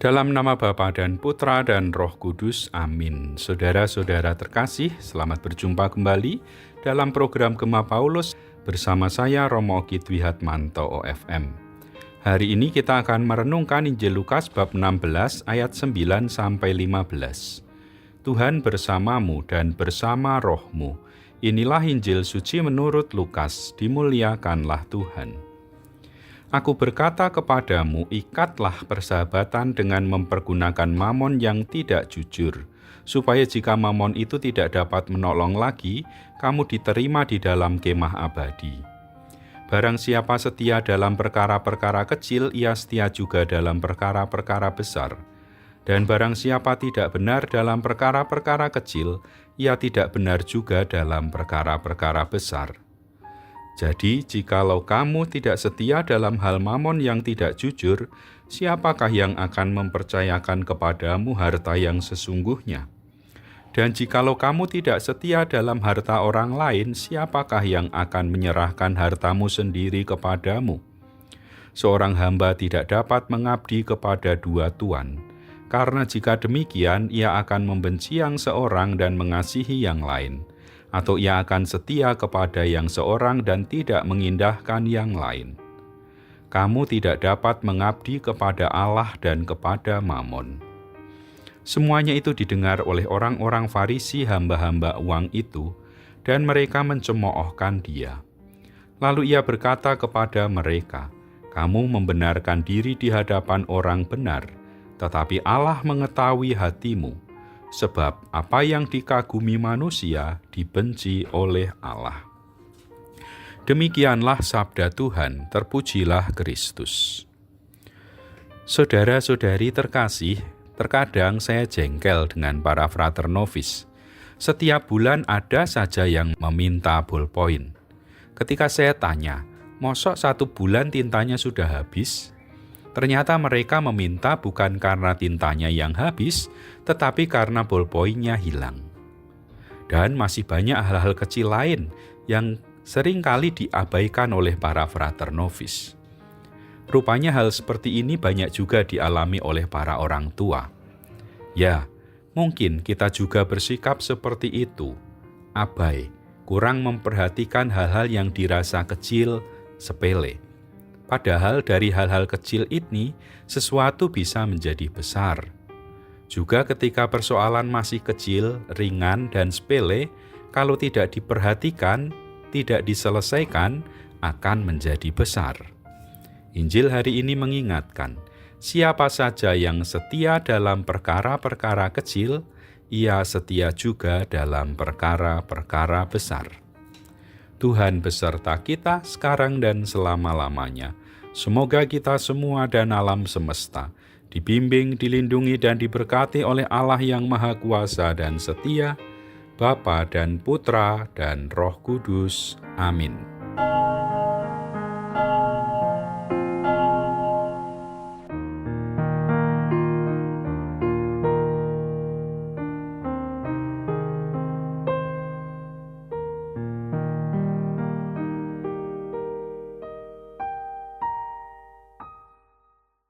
Dalam nama Bapa dan Putra dan Roh Kudus, amin. Saudara-saudara terkasih, selamat berjumpa kembali dalam program Gema Paulus bersama saya Romo Kitwihatmanto OFM. Hari ini kita akan merenungkan Injil Lukas bab 16 ayat 9-15. Tuhan bersamamu dan bersama rohmu. Inilah Injil suci menurut Lukas, dimuliakanlah Tuhan. Aku berkata kepadamu, ikatlah persahabatan dengan mempergunakan mamon yang tidak jujur, supaya jika mamon itu tidak dapat menolong lagi, kamu diterima di dalam kemah abadi. Barang siapa setia dalam perkara-perkara kecil, ia setia juga dalam perkara-perkara besar. Dan barang siapa tidak benar dalam perkara-perkara kecil, ia tidak benar juga dalam perkara-perkara besar. Jadi, jikalau kamu tidak setia dalam hal mamon yang tidak jujur, siapakah yang akan mempercayakan kepadamu harta yang sesungguhnya? Dan jikalau kamu tidak setia dalam harta orang lain, siapakah yang akan menyerahkan hartamu sendiri kepadamu? Seorang hamba tidak dapat mengabdi kepada dua tuan, karena jika demikian ia akan membenci yang seorang dan mengasihi yang lain, atau ia akan setia kepada yang seorang dan tidak mengindahkan yang lain. Kamu tidak dapat mengabdi kepada Allah dan kepada Mamon. Semuanya itu didengar oleh orang-orang Farisi hamba-hamba uang itu, dan mereka mencemoohkan dia. Lalu ia berkata kepada mereka, "Kamu membenarkan diri di hadapan orang benar, tetapi Allah mengetahui hatimu. Sebab apa yang dikagumi manusia dibenci oleh Allah." Demikianlah sabda Tuhan, terpujilah Kristus. Saudara-saudari terkasih, terkadang saya jengkel dengan para frater novis. Setiap bulan ada saja yang meminta ballpoint. Ketika saya tanya, "Mosok 1 bulan tintanya sudah habis?" Ternyata mereka meminta bukan karena tintanya yang habis, tetapi karena ballpointnya hilang. Dan masih banyak hal-hal kecil lain yang seringkali diabaikan oleh para frater novis. Rupanya hal seperti ini banyak juga dialami oleh para orang tua. Ya, mungkin kita juga bersikap seperti itu, abai, kurang memperhatikan hal-hal yang dirasa kecil, sepele. Padahal dari hal-hal kecil ini, sesuatu bisa menjadi besar. Juga ketika persoalan masih kecil, ringan, dan sepele, kalau tidak diperhatikan, tidak diselesaikan, akan menjadi besar. Injil hari ini mengingatkan, siapa saja yang setia dalam perkara-perkara kecil, ia setia juga dalam perkara-perkara besar. Tuhan beserta kita sekarang dan selama-lamanya. Semoga kita semua dan alam semesta dibimbing, dilindungi, dan diberkati oleh Allah yang Maha Kuasa dan Setia, Bapa dan Putra dan Roh Kudus. Amin.